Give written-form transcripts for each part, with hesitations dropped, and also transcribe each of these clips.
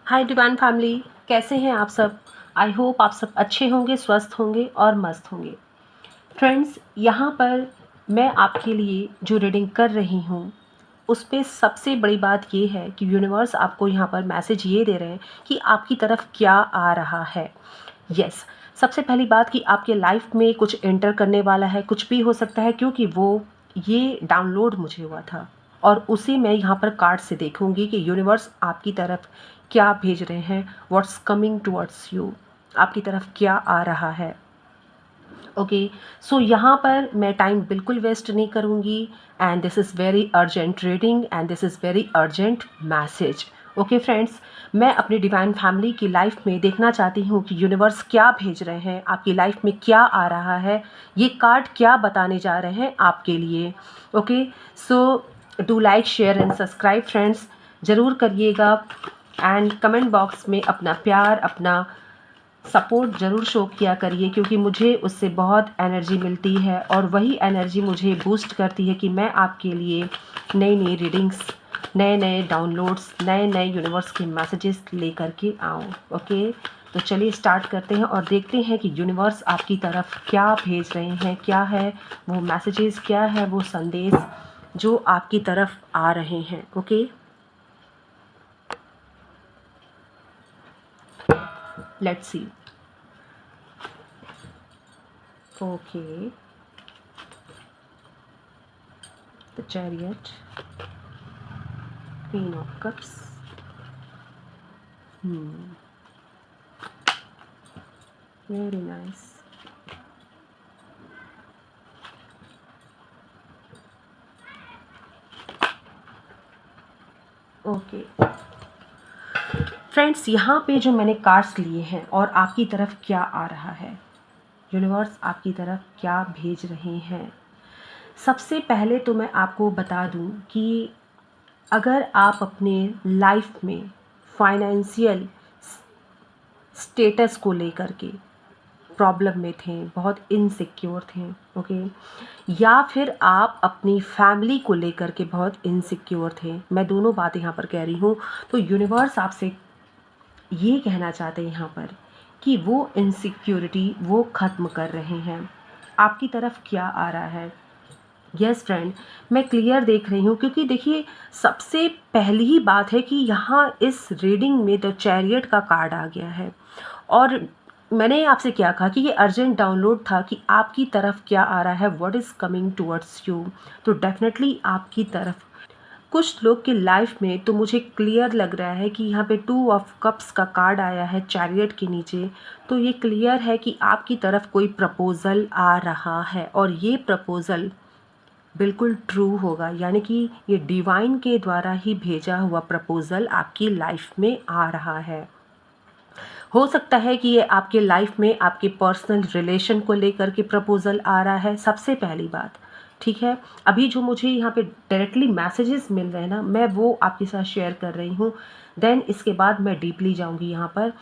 हाय divine family, कैसे हैं आप सब। आई होप आप सब अच्छे होंगे, स्वस्थ होंगे और मस्त होंगे। फ्रेंड्स, यहाँ पर मैं आपके लिए जो रीडिंग कर रही हूँ उस पे सबसे बड़ी बात ये है कि यूनिवर्स आपको यहाँ पर मैसेज ये दे रहे हैं कि आपकी तरफ क्या आ रहा है। यस, सबसे पहली बात कि आपके लाइफ में कुछ एंटर करने वाला है, कुछ भी हो सकता है, क्योंकि वो ये डाउनलोड मुझे हुआ था और उसे मैं यहाँ पर कार्ड से देखूंगी कि यूनिवर्स आपकी तरफ क्या भेज रहे हैं। व्हाट्स कमिंग टुवर्ड्स यू, आपकी तरफ क्या आ रहा है। ओके, सो यहाँ पर मैं टाइम बिल्कुल वेस्ट नहीं करूँगी and this is very urgent reading and this is very urgent message. Okay friends, मैं अपनी डिवाइन फैमिली की लाइफ में देखना चाहती हूँ कि यूनिवर्स क्या भेज रहे हैं, आपकी लाइफ में क्या आ रहा है, ये कार्ड क्या बताने जा रहे हैं आपके लिए। Okay, so do like share and subscribe friends, ज़रूर करिएगा एंड कमेंट बॉक्स में अपना प्यार, अपना सपोर्ट ज़रूर शो किया करिए, क्योंकि मुझे उससे बहुत एनर्जी मिलती है और वही एनर्जी मुझे बूस्ट करती है कि मैं आपके लिए नई नई रीडिंग्स, नए नए डाउनलोड्स, नए नए यूनिवर्स के मैसेजेस लेकर के आऊँ। ओके, तो चलिए स्टार्ट करते हैं और देखते हैं कि यूनिवर्स आपकी तरफ क्या भेज रहे हैं, क्या है वो मैसेजेस, क्या है वो संदेश जो आपकी तरफ आ रहे हैं। Okay, let's see. Okay, the chariot, queen of cups. Very nice. Okay friends, यहाँ पे जो मैंने कार्ड्स लिए हैं और आपकी तरफ क्या आ रहा है, यूनिवर्स आपकी तरफ क्या भेज रहे हैं। सबसे पहले तो मैं आपको बता दूं कि अगर आप अपने लाइफ में फाइनेंशियल स्टेटस को लेकर के प्रॉब्लम में थे, बहुत इनसिक्योर थे, ओके, या फिर आप अपनी फैमिली को लेकर के बहुत इनसिक्योर थे, मैं दोनों बातें यहाँ पर कह रही हूँ, तो यूनिवर्स आपसे ये कहना चाहते हैं यहाँ पर कि वो इनसिक्योरिटी वो ख़त्म कर रहे हैं। आपकी तरफ क्या आ रहा है। यस फ्रेंड, मैं क्लियर देख रही हूँ, क्योंकि देखिए सबसे पहली ही बात है कि यहाँ इस रीडिंग में द चैरियट का कार्ड आ गया है और मैंने आपसे क्या कहा कि ये अर्जेंट डाउनलोड था कि आपकी तरफ क्या आ रहा है, what is coming towards you. तो डेफिनेटली आपकी तरफ कुछ लोग की लाइफ में, तो मुझे क्लियर लग रहा है कि यहाँ पे 2 ऑफ कप्स का कार्ड आया है चैरियट के नीचे, तो ये क्लियर है कि आपकी तरफ कोई प्रपोज़ल आ रहा है और ये प्रपोज़ल बिल्कुल ट्रू होगा, यानी कि ये डिवाइन के द्वारा ही भेजा हुआ प्रपोज़ल आपकी लाइफ में आ रहा है। हो सकता है कि ये आपके लाइफ में आपके पर्सनल रिलेशन को लेकर के प्रपोज़ल आ रहा है, सबसे पहली बात। ठीक है, अभी जो मुझे यहाँ पे डायरेक्टली मैसेजेस मिल रहे हैं ना, मैं वो आपके साथ शेयर कर रही हूँ, देन इसके बाद मैं डीपली जाऊँगी यहाँ पर।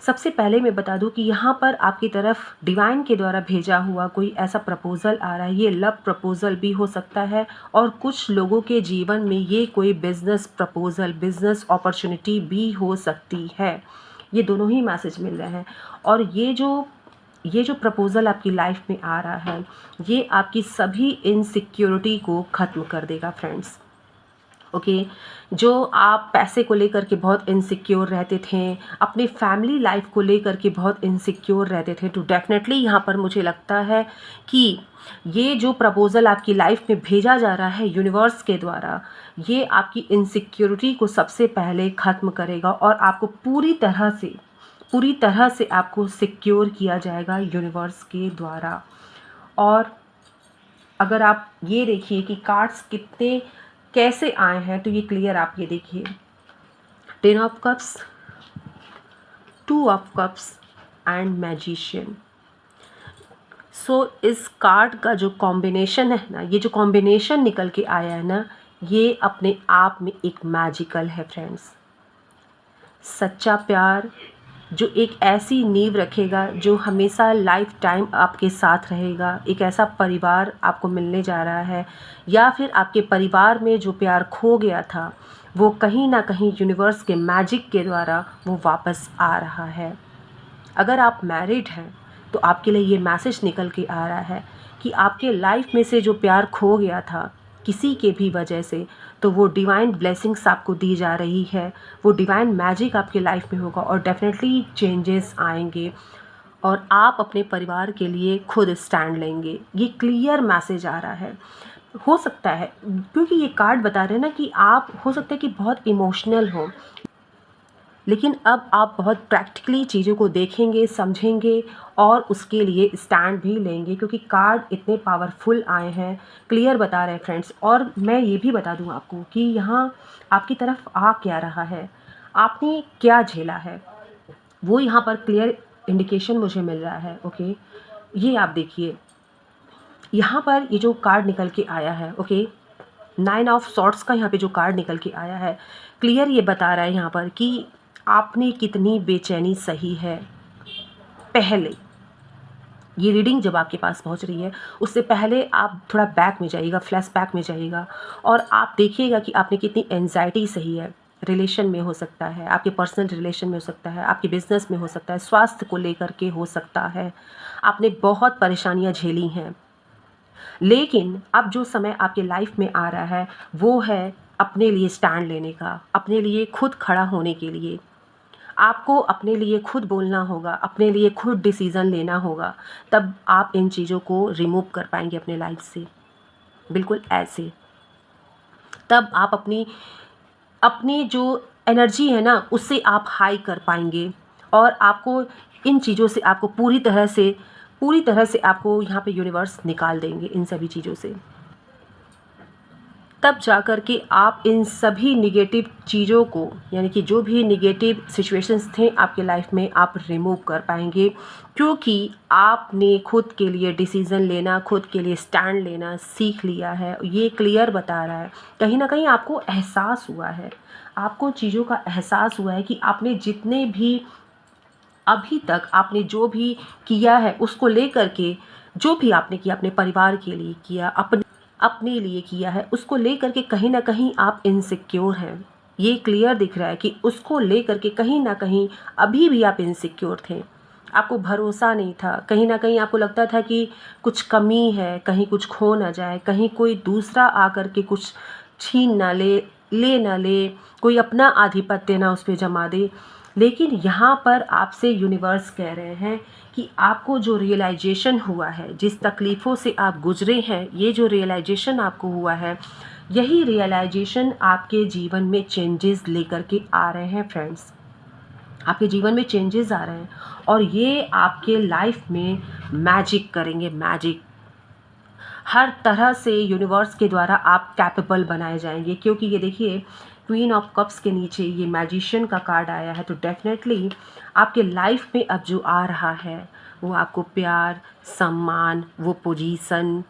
सबसे पहले मैं बता दूं कि यहाँ पर आपकी तरफ डिवाइन के द्वारा भेजा हुआ कोई ऐसा प्रपोज़ल आ रहा है। ये लव प्रपोज़ल भी हो सकता है और कुछ लोगों के जीवन में ये कोई बिज़नेस प्रपोज़ल, बिज़नेस अपॉर्चुनिटी भी हो सकती है। ये दोनों ही मैसेज मिल रहे हैं और ये जो प्रपोज़ल आपकी लाइफ में आ रहा है, ये आपकी सभी इनसिक्योरिटी को ख़त्म कर देगा फ्रेंड्स। ओके, जो आप पैसे को लेकर के बहुत इनसिक्योर रहते थे, अपनी फैमिली लाइफ को लेकर के बहुत इनसिक्योर रहते थे, तो डेफिनेटली यहाँ पर मुझे लगता है कि ये जो प्रपोज़ल आपकी लाइफ में भेजा जा रहा है यूनिवर्स के द्वारा, ये आपकी इनसिक्योरिटी को सबसे पहले ख़त्म करेगा और आपको पूरी तरह से आपको सिक्योर किया जाएगा यूनिवर्स के द्वारा। और अगर आप ये देखिए कि कार्ड्स कितने कैसे आए हैं, तो ये क्लियर आप ये देखिए, 10 of cups, 2 of cups and magician. So इस कार्ड का जो कॉम्बिनेशन है ना, ये जो कॉम्बिनेशन निकल के आया है ना, ये अपने आप में एक मैजिकल है फ्रेंड्स। सच्चा प्यार जो एक ऐसी नींव रखेगा जो हमेशा लाइफ टाइम आपके साथ रहेगा, एक ऐसा परिवार आपको मिलने जा रहा है, या फिर आपके परिवार में जो प्यार खो गया था वो कहीं ना कहीं यूनिवर्स के मैजिक के द्वारा वो वापस आ रहा है। अगर आप मैरिड हैं तो आपके लिए ये मैसेज निकल के आ रहा है कि आपके लाइफ में से जो प्यार खो गया था किसी के भी वजह से, तो वो डिवाइन ब्लेसिंग्स आपको दी जा रही है, वो डिवाइन मैजिक आपके लाइफ में होगा और डेफिनेटली चेंजेस आएंगे और आप अपने परिवार के लिए खुद स्टैंड लेंगे। ये क्लियर मैसेज आ रहा है। हो सकता है क्योंकि ये कार्ड बता रहे हैं ना कि आप हो सकता है कि बहुत इमोशनल हो, लेकिन अब आप बहुत प्रैक्टिकली चीज़ों को देखेंगे, समझेंगे और उसके लिए स्टैंड भी लेंगे, क्योंकि कार्ड इतने पावरफुल आए हैं, क्लियर बता रहे हैं फ्रेंड्स। और मैं ये भी बता दूं आपको कि यहाँ आपकी तरफ आ क्या रहा है, आपने क्या झेला है, वो यहाँ पर क्लियर इंडिकेशन मुझे मिल रहा है। ओके, ये आप देखिए, यहाँ पर ये जो कार्ड निकल के आया है, ओके, 9 ऑफ सॉर्ट्स का यहाँ पे जो कार्ड निकल के आया है, क्लियर ये बता रहा है यहाँ पर कि आपने कितनी बेचैनी सही है। पहले ये रीडिंग जब आपके पास पहुँच रही है उससे पहले आप थोड़ा बैक में जाइएगा, फ्लैश बैक में जाइएगा और आप देखिएगा कि आपने कितनी एंजाइटी सही है। रिलेशन में हो सकता है, आपके पर्सनल रिलेशन में हो सकता है, आपके बिजनेस में हो सकता है, स्वास्थ्य को लेकर के हो सकता है, आपने बहुत परेशानियाँ झेली हैं। लेकिन अब जो समय आपके लाइफ में आ रहा है वो है अपने लिए स्टैंड लेने का, अपने लिए खुद खड़ा होने के लिए। आपको अपने लिए खुद बोलना होगा, अपने लिए खुद डिसीज़न लेना होगा, तब आप इन चीज़ों को रिमूव कर पाएंगे अपने लाइफ से। बिल्कुल ऐसे तब आप अपनी अपनी जो एनर्जी है ना उससे आप हाई कर पाएंगे और आपको इन चीज़ों से आपको पूरी तरह से आपको यहाँ पे यूनिवर्स निकाल देंगे इन सभी चीज़ों से। तब जा कर के आप इन सभी निगेटिव चीज़ों को, यानी कि जो भी निगेटिव सिचुएशंस थे आपके लाइफ में, आप रिमूव कर पाएंगे, क्योंकि आपने खुद के लिए डिसीज़न लेना, खुद के लिए स्टैंड लेना सीख लिया है। ये क्लियर बता रहा है, कहीं ना कहीं आपको एहसास हुआ है, आपको चीज़ों का एहसास हुआ है कि आपने जितने भी अभी तक आपने जो भी किया है उसको लेकर के, जो भी आपने किया अपने परिवार के लिए किया, अपने लिए किया है, उसको लेकर के कहीं ना कहीं आप इनसिक्योर हैं। ये क्लियर दिख रहा है कि उसको लेकर के कहीं ना कहीं अभी भी आप इनसिक्योर थे, आपको भरोसा नहीं था, कहीं ना कहीं आपको लगता था कि कुछ कमी है, कहीं कुछ खो ना जाए, कहीं कोई दूसरा आकर के कुछ छीन ना ले, ले ना ले, कोई अपना आधिपत्य ना उस पर जमा दे। लेकिन यहाँ पर आपसे यूनिवर्स कह रहे हैं कि आपको जो रियलाइजेशन हुआ है, जिस तकलीफ़ों से आप गुजरे हैं, ये जो रियलाइजेशन आपको हुआ है, यही रियलाइजेशन आपके जीवन में चेंजेस लेकर के आ रहे हैं फ्रेंड्स। आपके जीवन में चेंजेस आ रहे हैं और ये आपके लाइफ में मैजिक करेंगे, मैजिक। हर तरह से यूनिवर्स के द्वारा आप कैपेबल बनाए जाएंगे, क्योंकि ये देखिए क्वीन ऑफ कप्स के नीचे ये मैजिशियन का कार्ड आया है। तो डेफिनेटली आपके लाइफ में अब जो आ रहा है वो आपको प्यार, सम्मान, वो पोजीशन,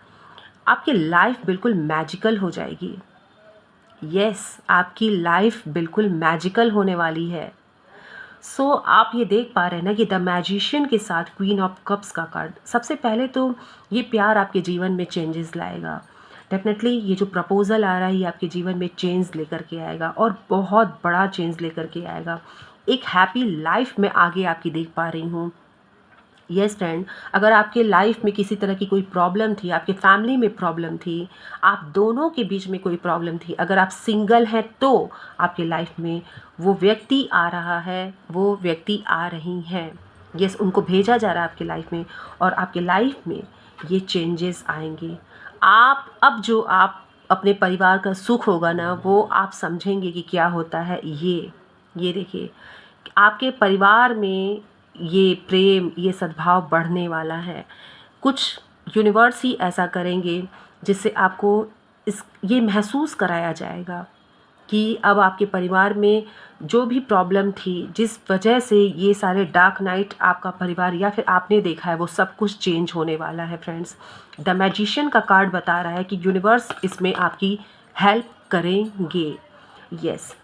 आपकी लाइफ बिल्कुल मैजिकल हो जाएगी। यस, आपकी लाइफ बिल्कुल मैजिकल होने वाली है। सो आप ये देख पा रहे हैं ना कि द मैजिशियन के साथ क्वीन ऑफ कप्स का कार्ड, सबसे पहले तो ये प्यार आपके जीवन में चेंजेस लाएगा। डेफिनेटली ये जो प्रपोजल आ रहा है ये आपके जीवन में चेंज लेकर के आएगा और बहुत बड़ा चेंज लेकर के आएगा। एक हैप्पी लाइफ में आगे आपकी देख पा रही हूँ। यस फ्रेंड, अगर आपके लाइफ में किसी तरह की कोई प्रॉब्लम थी, आपके फैमिली में प्रॉब्लम थी, आप दोनों के बीच में कोई प्रॉब्लम थी, अगर आप सिंगल हैं तो आपके लाइफ में वो व्यक्ति आ रहा है, वो व्यक्ति आ रही हैं। यस, उनको भेजा जा रहा है आपके लाइफ में और आपके लाइफ में ये चेंजेस आएंगे। आप अपने परिवार का सुख होगा ना, वो आप समझेंगे कि क्या होता है। ये देखिए आपके परिवार में ये प्रेम, ये सद्भाव बढ़ने वाला है। कुछ यूनिवर्स ही ऐसा करेंगे जिससे आपको ये महसूस कराया जाएगा कि अब आपके परिवार में जो भी प्रॉब्लम थी, जिस वजह से ये सारे डार्क नाइट आपका परिवार या फिर आपने देखा है, वो सब कुछ चेंज होने वाला है फ्रेंड्स। द मैजिशियन का कार्ड बता रहा है कि यूनिवर्स इसमें आपकी हेल्प करेंगे। यस,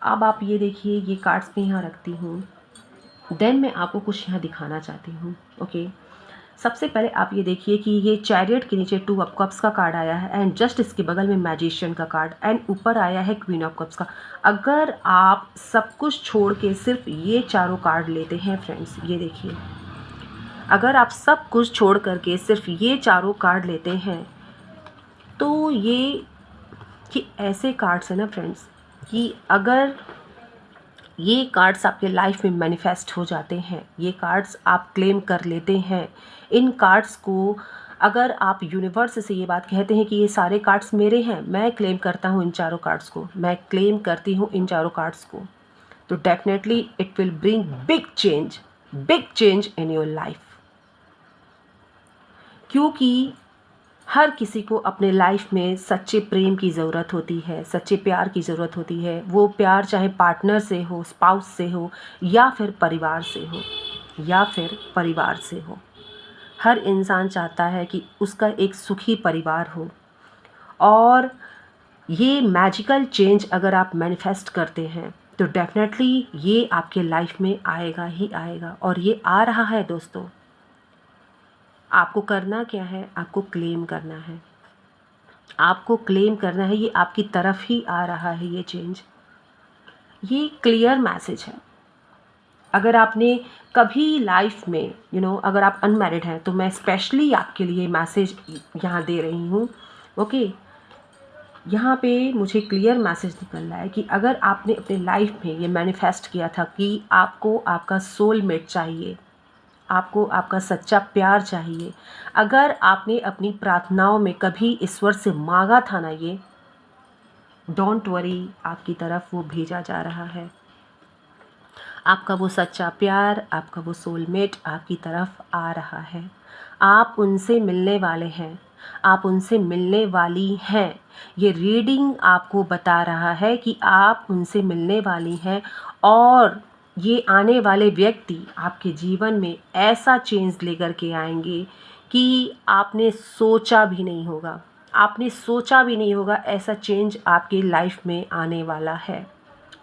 अब आप ये देखिए, ये कार्ड्स मैं यहाँ रखती हूँ, देन मैं आपको कुछ यहाँ दिखाना चाहती हूँ। ओके, सबसे पहले आप ये देखिए कि ये चैरियट के नीचे 2 ऑफ कप्स का कार्ड आया है एंड जस्ट इसके बगल में मैजिशियन का कार्ड एंड ऊपर आया है क्वीन ऑफ कप्स का। अगर आप सब कुछ छोड़ के सिर्फ ये चारों कार्ड लेते हैं फ्रेंड्स, ये देखिए, अगर आप सब कुछ छोड़ करके सिर्फ ये चारों कार्ड लेते हैं तो ये ऐसे कार्ड्स हैं ना फ्रेंड्स कि अगर ये कार्ड्स आपके लाइफ में मैनिफेस्ट हो जाते हैं, ये कार्ड्स आप क्लेम कर लेते हैं, इन कार्ड्स को अगर आप यूनिवर्स से ये बात कहते हैं कि ये सारे कार्ड्स मेरे हैं, मैं क्लेम करता हूँ इन चारों कार्ड्स को, मैं क्लेम करती हूँ इन चारों कार्ड्स को, तो definitely it will bring big change in your life. क्योंकि हर किसी को अपने लाइफ में सच्चे प्रेम की ज़रूरत होती है, सच्चे प्यार की ज़रूरत होती है। वो प्यार चाहे पार्टनर से हो, स्पाउस से हो, या फिर परिवार से हो, हर इंसान चाहता है कि उसका एक सुखी परिवार हो। और ये मैजिकल चेंज अगर आप मैनिफेस्ट करते हैं तो डेफिनेटली ये आपके लाइफ में आएगा ही आएगा, और ये आ रहा है दोस्तों। आपको करना क्या है? आपको क्लेम करना है, आपको क्लेम करना है। ये आपकी तरफ ही आ रहा है ये चेंज। ये क्लियर मैसेज है। अगर आपने कभी लाइफ में अगर आप अनमैरिड हैं तो मैं स्पेशली आपके लिए मैसेज यहाँ दे रही हूँ। ओके, यहाँ पे मुझे क्लियर मैसेज निकल रहा है कि अगर आपने अपने लाइफ में ये मैनिफेस्ट किया था कि आपको आपका सोलमेट चाहिए, आपको आपका सच्चा प्यार चाहिए, अगर आपने अपनी प्रार्थनाओं में कभी ईश्वर से मांगा था ना, ये डोंट वरी, आपकी तरफ वो भेजा जा रहा है। आपका वो सच्चा प्यार, आपका वो सोलमेट आपकी तरफ आ रहा है। आप उनसे मिलने वाले हैं, आप उनसे मिलने वाली हैं। ये रीडिंग आपको बता रहा है कि आप उनसे मिलने वाली हैं, और ये आने वाले व्यक्ति आपके जीवन में ऐसा चेंज लेकर के आएंगे कि आपने सोचा भी नहीं होगा ऐसा चेंज आपकी लाइफ में आने वाला है।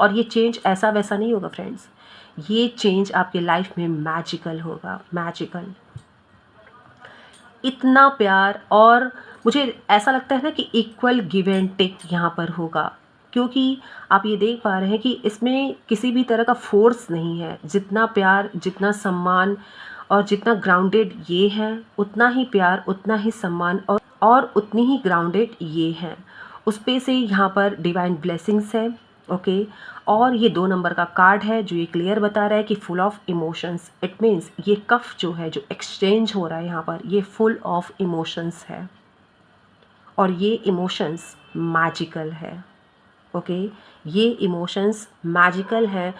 और ये चेंज ऐसा वैसा नहीं होगा फ्रेंड्स, ये चेंज आपके लाइफ में मैजिकल होगा, मैजिकल। इतना प्यार, और मुझे ऐसा लगता है ना कि इक्वल गिव एंड टेक यहाँ पर होगा, क्योंकि आप ये देख पा रहे हैं कि इसमें किसी भी तरह का फोर्स नहीं है। जितना प्यार, जितना सम्मान और जितना ग्राउंडेड ये है, उतना ही प्यार, उतना ही सम्मान और उतनी ही ग्राउंडेड ये है। उस पे से यहाँ पर डिवाइन ब्लेसिंग्स है। ओके, और ये 2 नंबर का कार्ड है जो ये क्लियर बता रहा है कि full of emotions. It means ये कफ जो है, जो एक्सचेंज हो रहा है यहाँ पर, ये फुल ऑफ इमोशंस है, और ये इमोशंस मैजिकल है। ओके, ये इमोशंस मैजिकल है।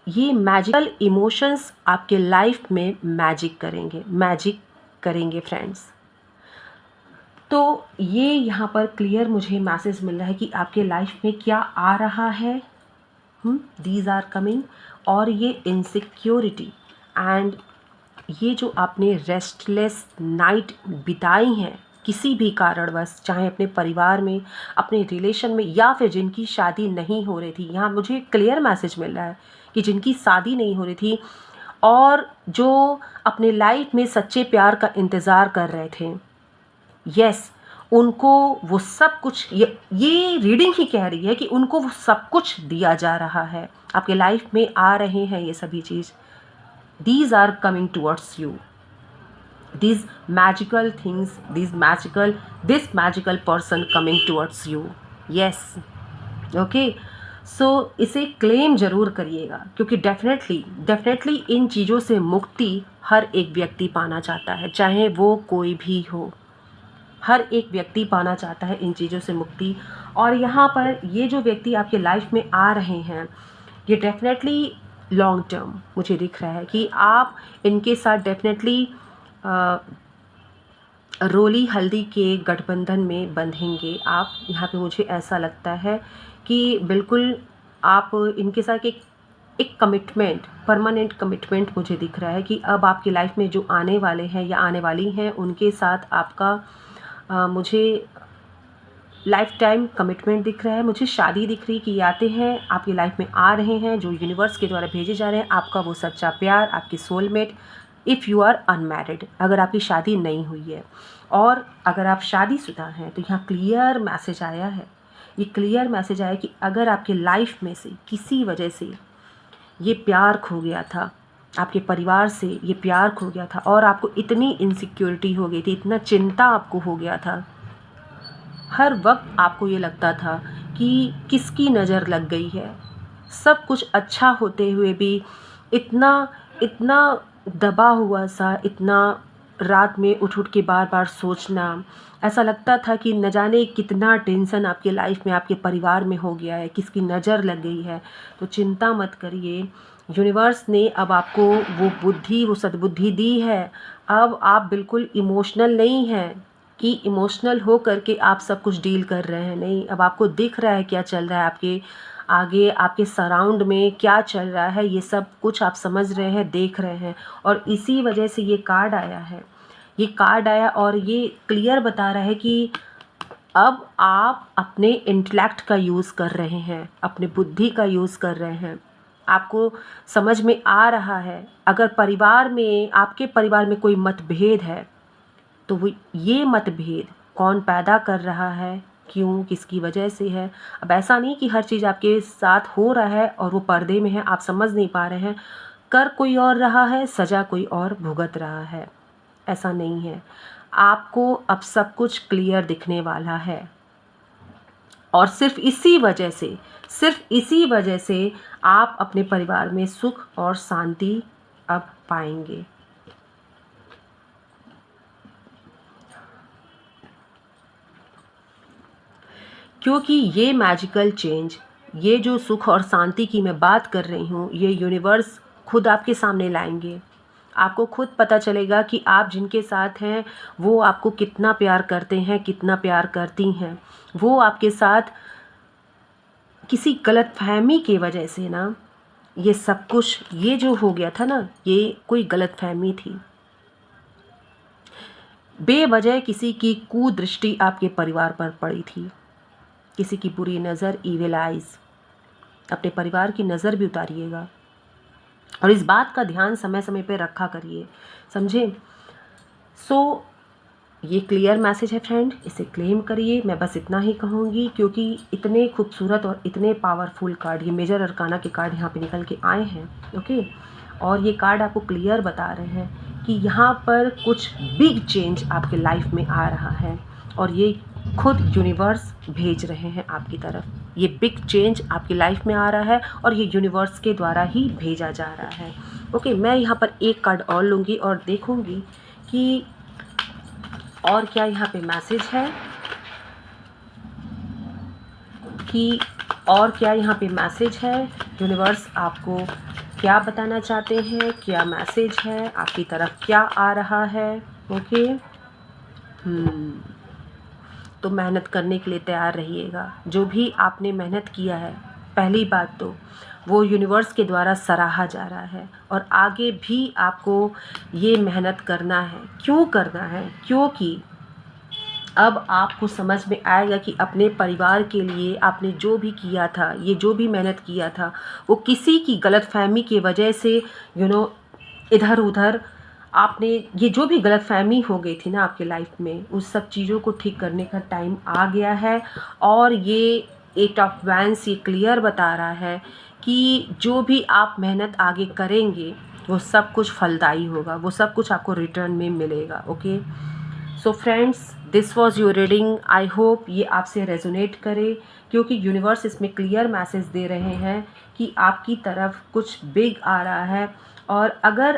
ये मैजिकल इमोशंस आपके लाइफ में मैजिक करेंगे फ्रेंड्स। तो ये यहाँ पर क्लियर मुझे मैसेज मिल रहा है कि आपके लाइफ में क्या आ रहा है, दीज आर कमिंग। और ये इनसिक्योरिटी एंड ये जो आपने रेस्टलेस नाइट बिताई हैं किसी भी कारणवश, चाहे अपने परिवार में, अपने रिलेशन में, या फिर जिनकी शादी नहीं हो रही थी, यहाँ मुझे क्लियर मैसेज मिल रहा है कि जिनकी शादी नहीं हो रही थी और जो अपने लाइफ में सच्चे प्यार का इंतज़ार कर रहे थे, यस, उनको वो सब कुछ, ये रीडिंग ही कह रही है कि उनको वो सब कुछ दिया जा रहा है। आपके लाइफ में आ रहे हैं ये सभी चीज़। These are coming towards you. These magical things, this magical person coming towards you. Yes. Okay. So इसे क्लेम ज़रूर करिएगा, क्योंकि डेफिनेटली इन चीज़ों से मुक्ति हर एक व्यक्ति पाना चाहता है, चाहे वो कोई भी हो। हर एक व्यक्ति पाना चाहता है इन चीज़ों से मुक्ति। और यहाँ पर ये जो व्यक्ति आपके लाइफ में आ रहे हैं, ये डेफिनेटली लॉन्ग टर्म मुझे दिख रहा है कि आप इनके साथ डेफिनेटली रोली हल्दी के गठबंधन में बंधेंगे आप। यहाँ पे मुझे ऐसा लगता है कि बिल्कुल आप इनके साथ एक कमिटमेंट, परमानेंट कमिटमेंट मुझे दिख रहा है कि अब आपकी लाइफ में जो आने वाले हैं या आने वाली हैं, उनके साथ आपका मुझे लाइफ टाइम कमिटमेंट दिख रहा है। मुझे शादी दिख रही कि ये आते हैं, आपकी लाइफ में आ रहे हैं, जो यूनिवर्स के द्वारा भेजे जा रहे हैं। आपका वो सच्चा प्यार, आपकी soulmate, if you are unmarried, अगर आपकी शादी नहीं हुई है। और अगर आप शादीशुदा हैं तो यहाँ क्लियर मैसेज आया है, ये क्लियर मैसेज आया कि अगर आपके लाइफ में से किसी वजह से ये प्यार खो गया था, आपके परिवार से ये प्यार खो गया था और आपको इतनी इनसिक्योरिटी हो गई थी, इतना चिंता आपको हो गया था, हर वक्त आपको ये लगता था कि किसकी नज़र लग गई है, सब कुछ अच्छा होते हुए भी इतना इतना दबा हुआ सा, इतना रात में उठ उठ के बार बार सोचना, ऐसा लगता था कि न जाने कितना टेंशन आपके लाइफ में, आपके परिवार में हो गया है, किसकी नज़र लग गई है। तो चिंता मत करिए, यूनिवर्स ने अब आपको वो बुद्धि, वो सद्बुद्धि दी है। अब आप बिल्कुल इमोशनल नहीं हैं कि इमोशनल हो करके आप सब कुछ डील कर रहे हैं, नहीं। अब आपको दिख रहा है क्या चल रहा है आपके आगे, आपके सराउंड में क्या चल रहा है, ये सब कुछ आप समझ रहे हैं, देख रहे हैं। और इसी वजह से ये कार्ड आया है, ये कार्ड आया और ये क्लियर बता रहा है कि अब आप अपने इंटेलेक्ट का यूज़ कर रहे हैं, अपने बुद्धि का यूज़ कर रहे हैं। आपको समझ में आ रहा है, अगर परिवार में, आपके परिवार में कोई मतभेद है तो वो ये मतभेद कौन पैदा कर रहा है, क्यों, किसकी वजह से है। अब ऐसा नहीं कि हर चीज़ आपके साथ हो रहा है और वो पर्दे में है, आप समझ नहीं पा रहे हैं, कर कोई और रहा है, सज़ा कोई और भुगत रहा है, ऐसा नहीं है। आपको अब सब कुछ क्लियर दिखने वाला है और सिर्फ इसी वजह से, सिर्फ इसी वजह से आप अपने परिवार में सुख और शांति अब पाएंगे। क्योंकि ये मैजिकल चेंज, ये जो सुख और शांति की मैं बात कर रही हूँ, ये यूनिवर्स खुद आपके सामने लाएंगे। आपको खुद पता चलेगा कि आप जिनके साथ हैं वो आपको कितना प्यार करते हैं, कितना प्यार करती हैं। वो आपके साथ किसी गलतफहमी की वजह से ना, ये सब कुछ, ये जो हो गया था ना, ये कोई गलतफहमी थी। बेवजह किसी की कुदृष्टि आपके परिवार पर पड़ी थी, किसी की बुरी नज़र, ईविल आइज़। अपने परिवार की नज़र भी उतारिएगा और इस बात का ध्यान समय समय पे रखा करिए, समझे। सो ये क्लियर मैसेज है फ्रेंड, इसे क्लेम करिए। मैं बस इतना ही कहूँगी क्योंकि इतने खूबसूरत और इतने पावरफुल कार्ड, ये मेजर अरकाना के कार्ड यहाँ पे निकल के आए हैं, ओके। और ये कार्ड आपको क्लियर बता रहे हैं कि यहाँ पर कुछ बिग चेंज आपके लाइफ में आ रहा है और ये खुद यूनिवर्स भेज रहे हैं आपकी तरफ। ये बिग चेंज आपकी लाइफ में आ रहा है और ये यूनिवर्स के द्वारा ही भेजा जा रहा है, ओके। मैं यहाँ पर एक कार्ड और लूँगी और देखूँगी कि और क्या यहाँ पे मैसेज है, कि और क्या यहाँ पे मैसेज है, यूनिवर्स आपको क्या बताना चाहते हैं, क्या मैसेज है, आपकी तरफ क्या आ रहा है, ओके। तो मेहनत करने के लिए तैयार रहिएगा। जो भी आपने मेहनत किया है, पहली बात तो वो यूनिवर्स के द्वारा सराहा जा रहा है और आगे भी आपको ये मेहनत करना है। क्यों करना है? क्योंकि अब आपको समझ में आएगा कि अपने परिवार के लिए आपने जो भी किया था, ये जो भी मेहनत किया था, वो किसी की गलतफहमी की वजह से इधर उधर आपने, ये जो भी गलतफहमी हो गई थी ना आपके लाइफ में, उस सब चीज़ों को ठीक करने का टाइम आ गया है। और ये 8 ऑफ वैंड्स ये क्लियर बता रहा है कि जो भी आप मेहनत आगे करेंगे वो सब कुछ फलदायी होगा, वो सब कुछ आपको रिटर्न में मिलेगा, okay. So friends, this was your reading. I hope ये आपसे रेजोनेट करे क्योंकि यूनिवर्स इसमें क्लियर मैसेज दे रहे हैं कि आपकी तरफ कुछ बिग आ रहा है। और अगर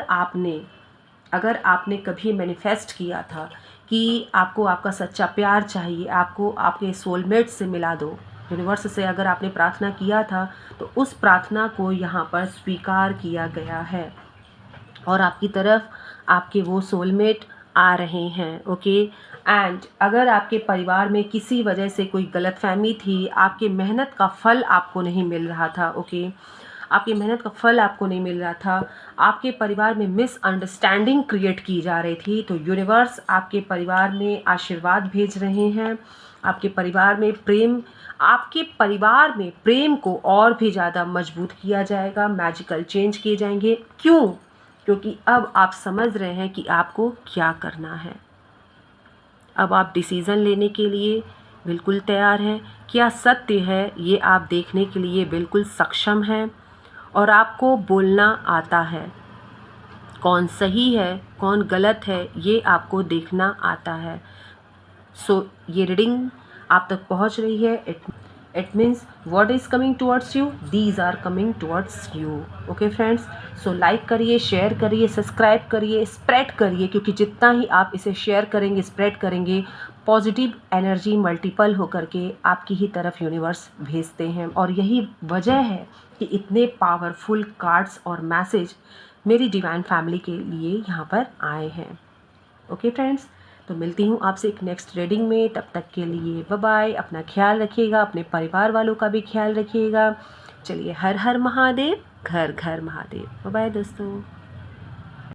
आपने कभी मैनिफेस्ट किया था कि आपको आपका सच्चा प्यार चाहिए, आपको आपके सोलमेट से मिला दो, यूनिवर्स से अगर आपने प्रार्थना किया था तो उस प्रार्थना को यहाँ पर स्वीकार किया गया है और आपकी तरफ आपके वो सोलमेट आ रहे हैं, ओके। एंड अगर आपके परिवार में किसी वजह से कोई गलतफहमी थी, आपके मेहनत का फल आपको नहीं मिल रहा था, ओके, आपकी मेहनत का फल आपको नहीं मिल रहा था, आपके परिवार में मिसअंडरस्टैंडिंग क्रिएट की जा रही थी, तो यूनिवर्स आपके परिवार में आशीर्वाद भेज रहे हैं। आपके परिवार में प्रेम, आपके परिवार में प्रेम को और भी ज़्यादा मजबूत किया जाएगा, मैजिकल चेंज किए जाएंगे। क्यों? क्योंकि अब आप समझ रहे हैं कि आपको क्या करना है। अब आप डिसीज़न लेने के लिए बिल्कुल तैयार हैं। क्या सत्य है ये आप देखने के लिए बिल्कुल सक्षम हैं और आपको बोलना आता है। कौन सही है कौन गलत है ये आपको देखना आता है। सो ये रीडिंग आप तक पहुंच रही है। It means what is coming towards you, these are coming towards you. Okay friends, so like करिए, शेयर करिए, सब्सक्राइब करिए, स्प्रेड करिए, क्योंकि जितना ही आप इसे शेयर करेंगे, स्प्रेड करेंगे, पॉजिटिव एनर्जी मल्टीपल होकर के आपकी ही तरफ यूनिवर्स भेजते हैं। और यही वजह है कि इतने पावरफुल कार्ड्स और मैसेज मेरी डिवाइन फैमिली के लिए यहाँ पर आए हैं। ओके फ्रेंड्स, तो मिलती हूँ आपसे एक नेक्स्ट रीडिंग में। तब तक के लिए बाय बाय। अपना ख्याल रखिएगा, अपने परिवार वालों का भी ख्याल रखिएगा। चलिए, हर हर महादेव, घर घर महादेव। बाय बाय दोस्तों।